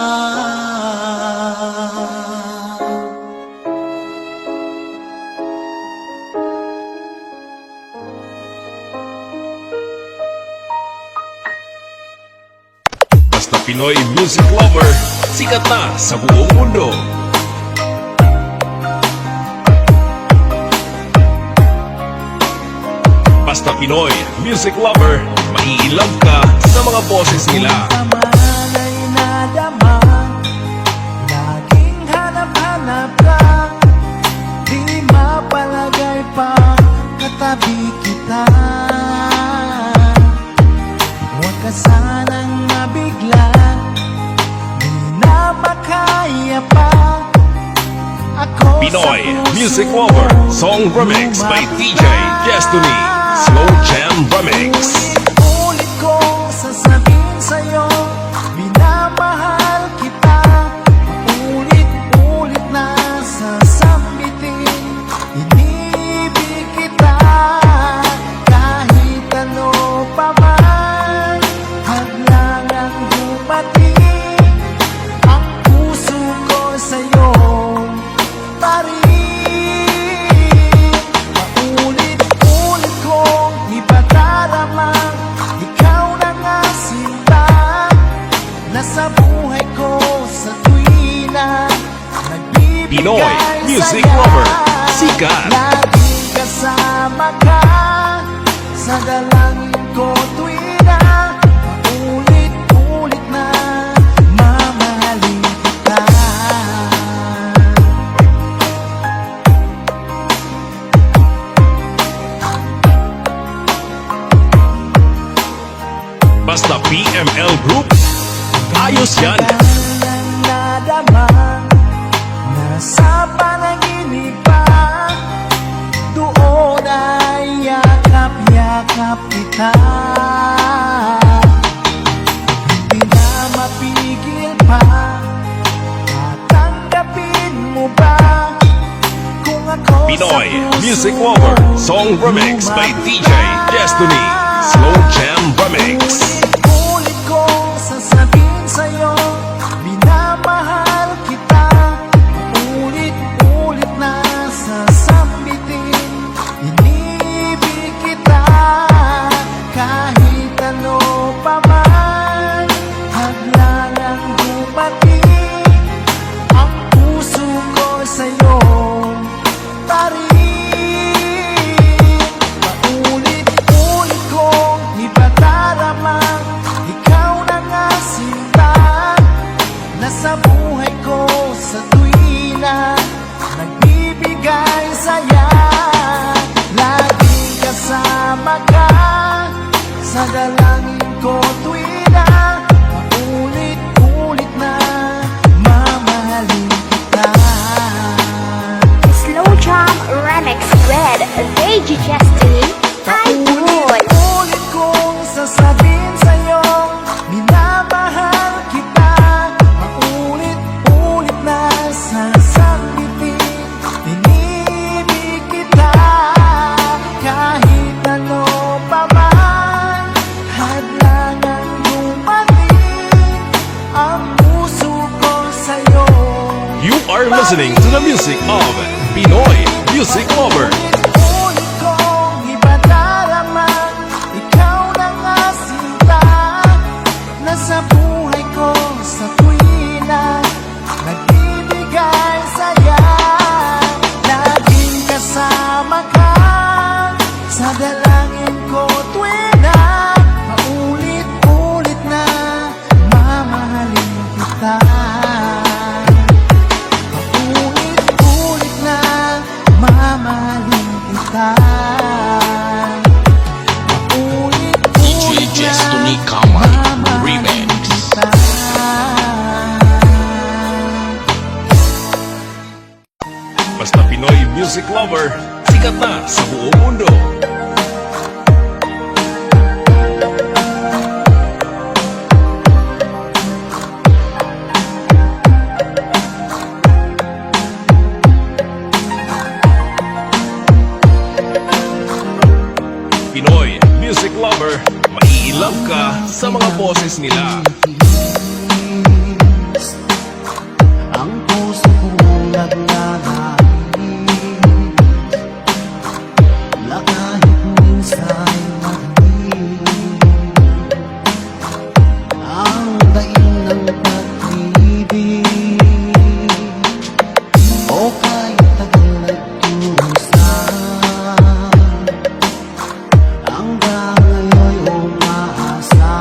Basta Pinoy music lover, sikat na sa buong mundo. Basta Pinoy music lover, maiilove ka sa mga boses nila. Naman ay nadama, laging hanap-hanap ka, di mapalagay pa katabi kita. kita. Huwag ka sanang mabigla, di na makaya pa. Ako Pinoy sa puso Music Lover Song Remix by DJ Destiny Slow Jam Remix. Ulit kong sasabihin sa'yo, minamahal kita. Ulit-ulit na sasambitin, inibig kita. Kahit ano pa man, hadlang ang dumating, ang puso ko sa'yo pa rin. Paulit-ulit kong ipadaramang ikaw na nga sinta. Nasa buhay ko sa tuwi na nagbibigay Pinoy Music saya. Lover Sikat. Laging kasama ka sa dalangin ko tuwi na paulit-ulit na mamahalin kita. Basta PML Group, ayos yan. Ang nadama, nasa panaginip pa, doon ay yakap-yakap kita. Hindi na mapigil pa, tatanggapin mo ba kung ako Pinoy sa puso Music Lover Song Remix by DJ Destiny Slow Jam Remix. Ulit kong sasabihin sa'yo, minamahal kita. Ulit-ulit na sasambitin, inibig kita. Kahit ano pa man, hadlang ang dumating, ang puso ko sa'yo pa rin. Paulit-ulit kong ipadaramang ikaw na nga sinta. Nasa buhay ko sa tuwi na nagbibigay saya. Laging kasama ka sa dalangin ko tuwi na paulit-ulit na mamahalin kita. Slow Jam Remix with DJ Destiny. Idol. Ulit kong sasabihin sa'yo, minamahal kita. Paulit-ulit na sasambitin, inibig kita. Kahit ano pa man, hadlang ang dumating, ang puso ko sa'yo. You are listening to the music of Pinoy Music Lover. Ulit kong ipadaramang ikaw na nga sinta. Nasa buhay ko sa tuwi na nagbibigay saya. Laging kasama ka sa dalangin ko tuwi na paulit-ulit na mamahalin kita. Paulit-ulit na mamahalin kita. DJ Destiny Kamay Remix. Basta Pinoy Music Lover, sikat na sa buong mundo. Pinoy Music Lover, maiilove ka sa mga boses nila. Ang puso kong nagnanais na kahit minsan magdilim ang daing ng pag-ibig o kahit tagal nagturusan hanggang ngayon umaasa.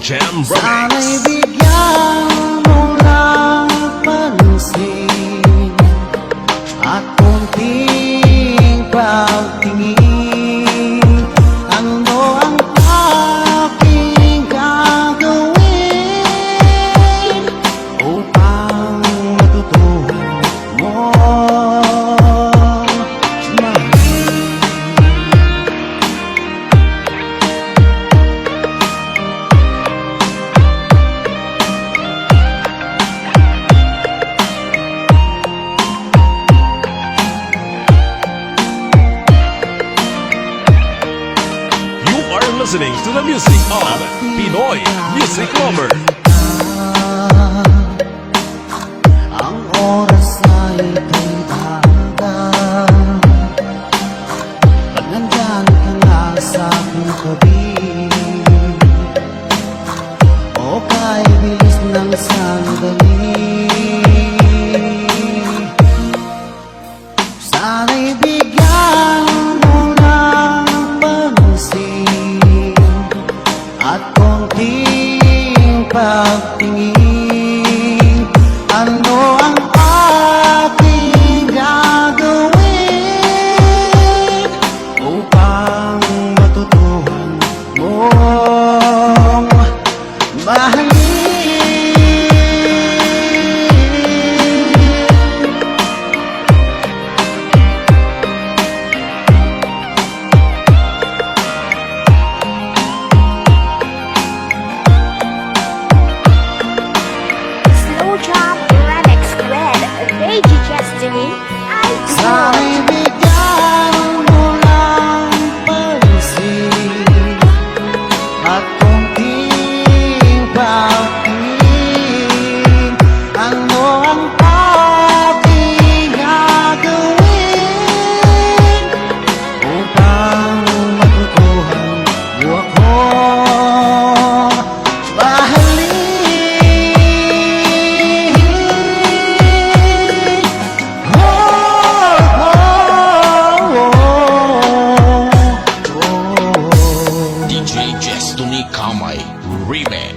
Jam Sana'y Remix. bigyan mo lang pansin at konting pagtingin. Ano ang aking gagawin upang matutuhan mo mahalin? You are listening to the music of Pinoy Music Lover. Ang oras ay kay dagat. Pag nandyan ka na sa aking tabi, o kay bilis ng sandali, sana'y bigyan mo ng pansin at konting pagtingin. Ano ang aking gagawin upang matutuhan mong mahalin? Slow Jump Remix with DJ Justin. Sana'y bigyan mo lang pansin at konting pagtingin. Ano ang aking gagawin upang matutuhan mo akong mahalin? DJ Destiny Kamay Remix.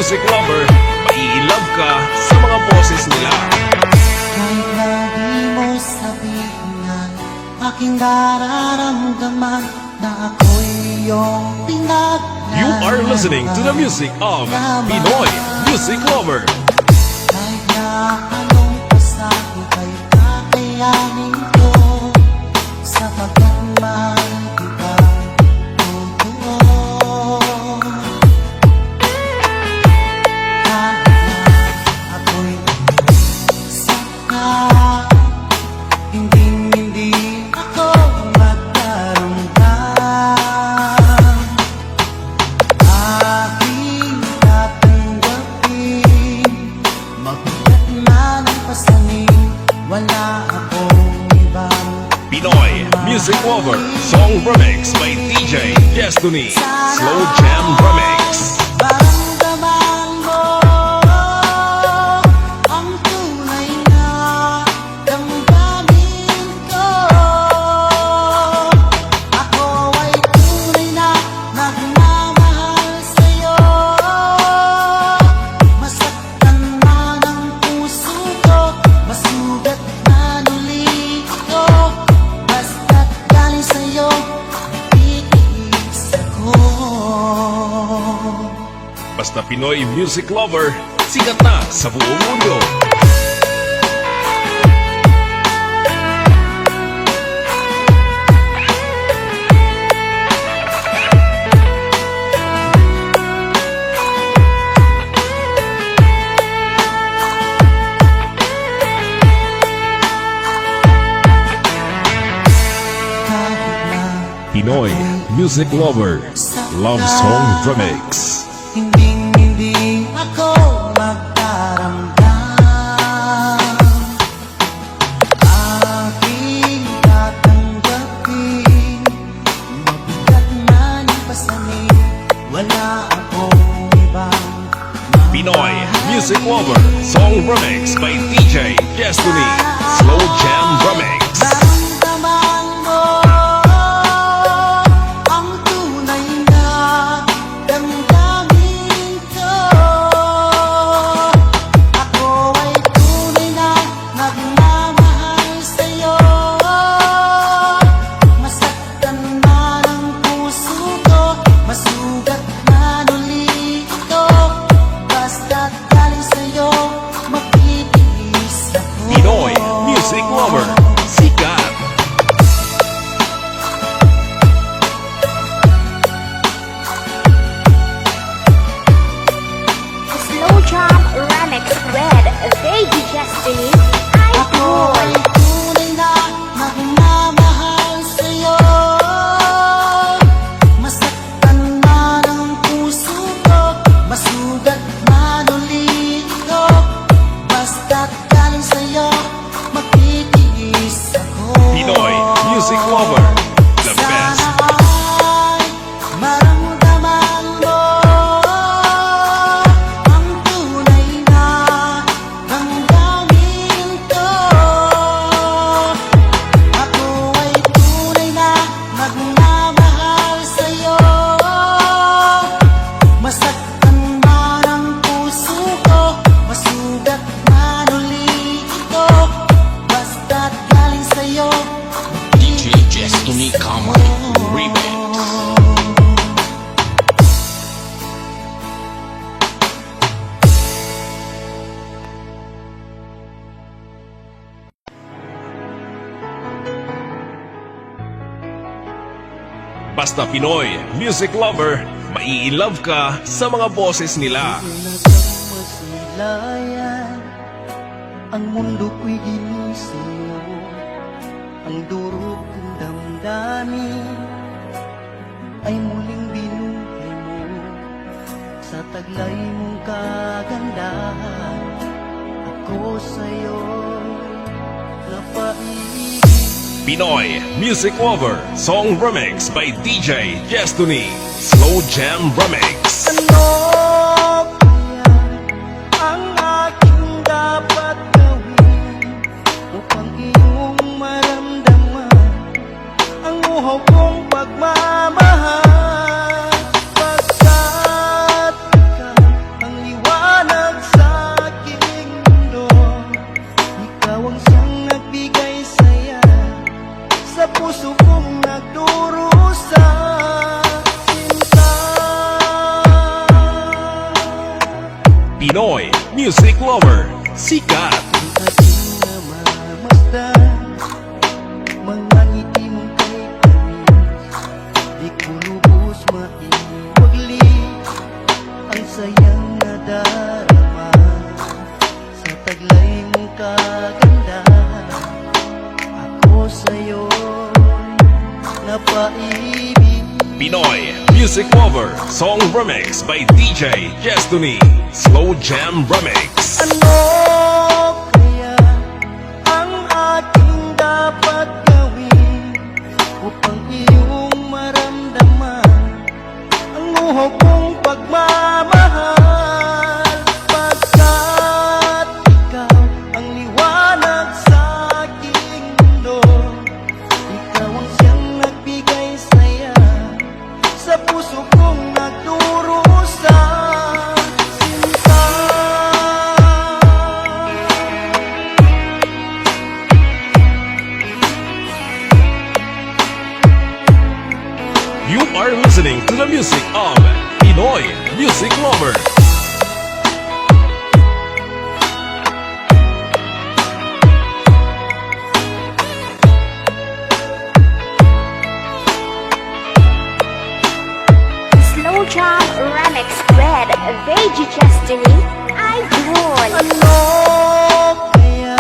music lover, mai-love ka sa mga boses nila. Kahit na di mo sabihin, aking nararamdaman na ako'y iyong pinaglalarawan. You are listening to the music of Pinoy Music Lover. Kahit na anong pasabi ay kakayanin ko, sapagkat mahal kita totoo. Kahit na ako'y sakit, hindi ako magkaramdam. Aking tatanggapin, mabigat man ang pasanin, wala akong ibang Pinoy Music Lover Song Remix by DJ Destiny Slow Jam Remix. maramdaman mo ang tunay na damdamin ko. Ako ay tunay na nagmamahal sa'yo. Masaktan man ang puso ko, masugat man ulit ko. Basta't galing sa'yo, titiis ako. Basta Pinoy Music Lover, sikat na sa buong mundo. Kahit na Pinoy Music Lover Love Song Remix. hindi ako magkaramdam. Aking tatanggapin, mabigat man ang pasanin, wala akong ibang Pinoy Music Lover Song Remix by DJ Destiny Slow Jam Remix. Naramdaman mo ang tunay na damdamin ko. Ako ay tunay na nagmamahal sa'yo. Masaktan man ang puso ko, masugat man ulit ito. Basta't galing sa'yo, magtitiis ako. Pinoy Music Lover, sikat. Slow Jump Remix with DJ Destiny. Ako ay tunay na nagmamahal sa'yo. Masaktan man ang puso ko, masugat man ulit ito. Basta't galing sa'yo, magtitiis ako. Pinoy Music Lover, the best. Sana ay maramdaman mo ang tunay na damdamin ko. Ako ay tunay na nagmamahal sa'yo. Masaktan man ang puso ko, masugat man ulit ito. Basta't galing sa'yo, DJ Destiny Kamay Remix. Basta Pinoy Music Lover, mai-love ka sa mga boses nila. Talagang masilayan, ang mundo ko'y ginising mo. Ang durog kong damdamin ay muling binuhay mo. Sa taglay mong kagandahan, ako sa'yo napaibig. Pinoy Music Lover Song Remix by DJ Destiny Slow Jam Remix. Ano kaya ang aking dapat gawin upang iyong maramdaman ang uhaw kong pagmamahal? Pagkat ikaw ang liwanag Pinoy Music Lover, sikat. Ating namamasdan mga ngiti mong kay tamis, di ko lubos maiwagli ang sayang nadarama sa taglay mong kagandahan. Ako sa'yo'y napaibig. Pinoy Music Lover, song remix by DJ Destiny, Slow Jam Remix. Ano kaya ang ating dapat gawin upang iyong maramdaman ang muhok kong pagmamahal? Pagkat ikaw ang liwanag sa aking mundo, ikaw ang siyang nagbigay saya sa puso kong nagdurusa. Sinta, You are listening to the music of Pinoy Music Lover. Slow Jam Remix with VG Destiny, Idol. ano kaya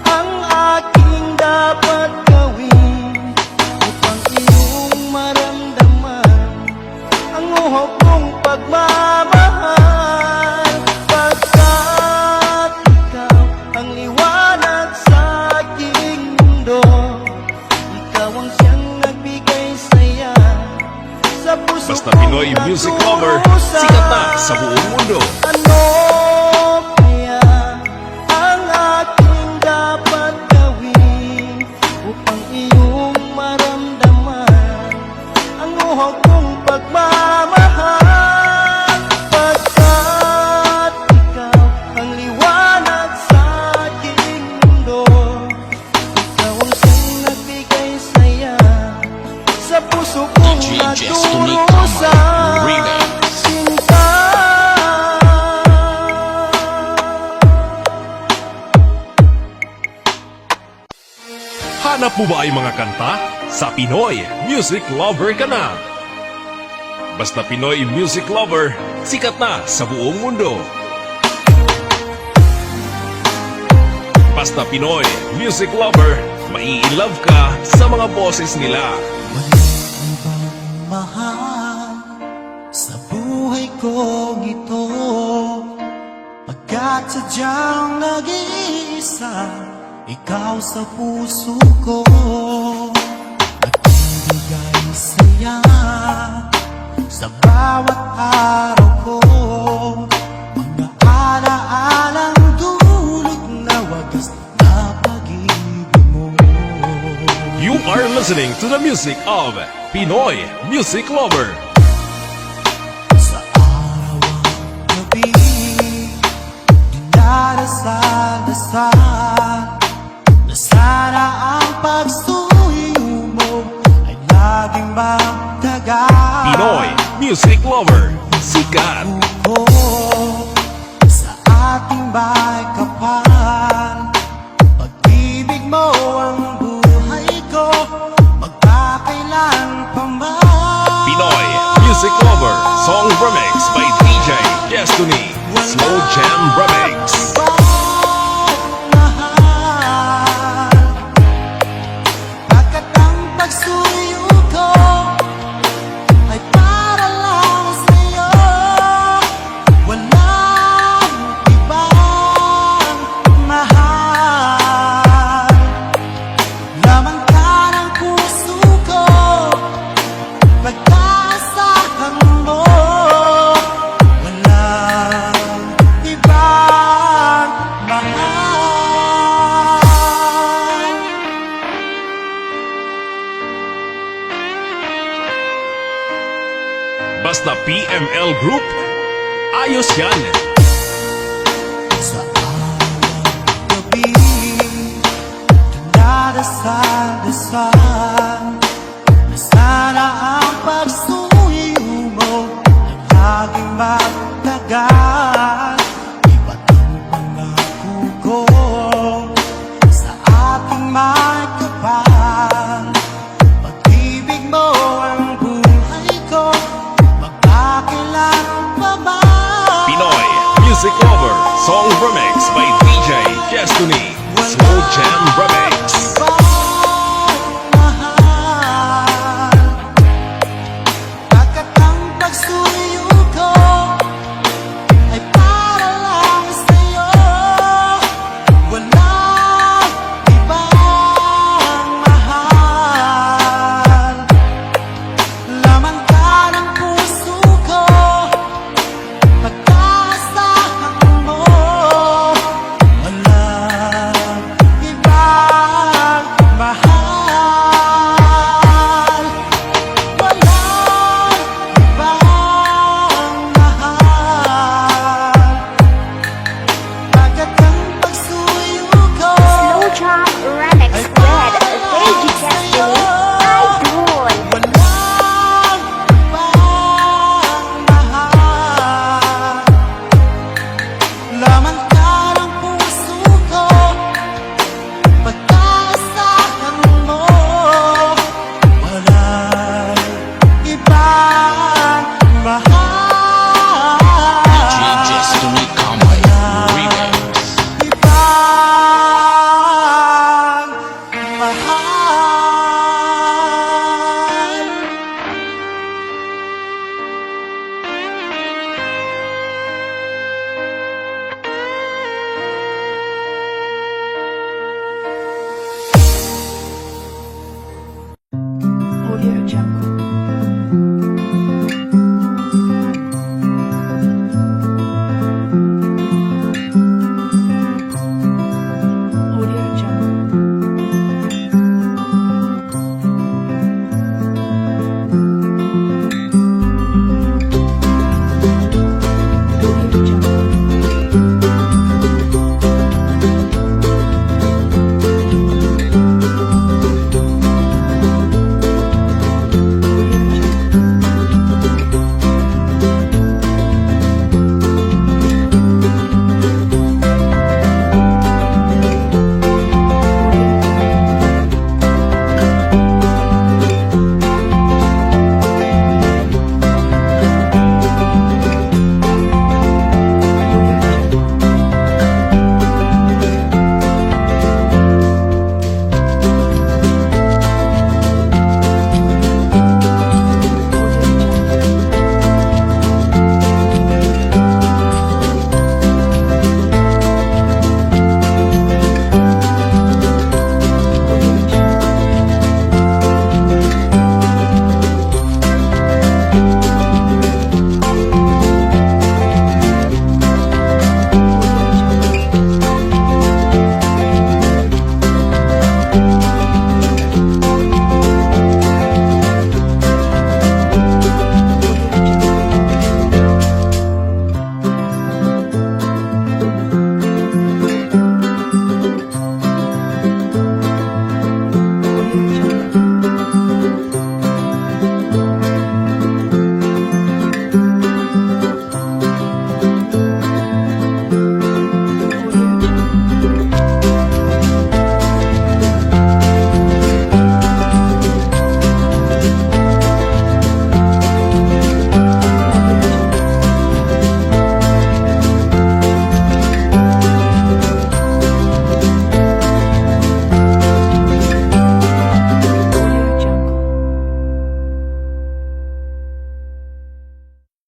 ang aking dapat gawin upang iyong maramdaman ang uhok kong pagmamahal? Pagkat ikaw ang liwanag sa aking mundo, ikaw ang siyang nagbigay saya sa puso Basta Pinoy Music Lover, nagdurusa. sikat na sa buong mundo. Ano kaya ang aking dapat gawin upang iyong maramdaman ang uhok kong pagmamahal? Pagkat ikaw ang liwanag sa aking mundo, ikaw ang siyang nagbigay saya sa puso kong DJ Destiny nagdurusa. Remix. Sinta, Hanap mo ba ay mga kanta? Sa Pinoy Music Lover ka na. Basta Pinoy Music Lover, sikat na sa buong mundo. Basta Pinoy Music Lover, mai-love ka sa mga boses nila. ibang mahal sa buhay kong ito, pagkat sadyang nag-iisa ikaw sa puso ko. Nagbibigay saya sa bawat araw ko, mga alaalang dulot na wagas na pag-ibig mo. You are listening to the music of Pinoy Music Lover. Sa araw at gabi, dinarasal-dasal na sana ang pagsuyo mo ay laging magtagal. Pinoy Music Lover, sikat. Ko sa ating bahay kapal, pag-ibig mo ang buhay ko, magpakailan pa man. Pinoy Music Lover, song remix by DJ Destiny, Slow Jam Remix. Pagkat ang pagsuyo ko ay para lang sa'yo, walang ibang mahal. Laman ka ng puso ko, pagkasahan mo, walang ibang mahal. Basta PML Group, ayos yan. Sa araw at gabi, dinadasal-dasal na sana ang pagsuyo mo ay laging magtagal. Bye!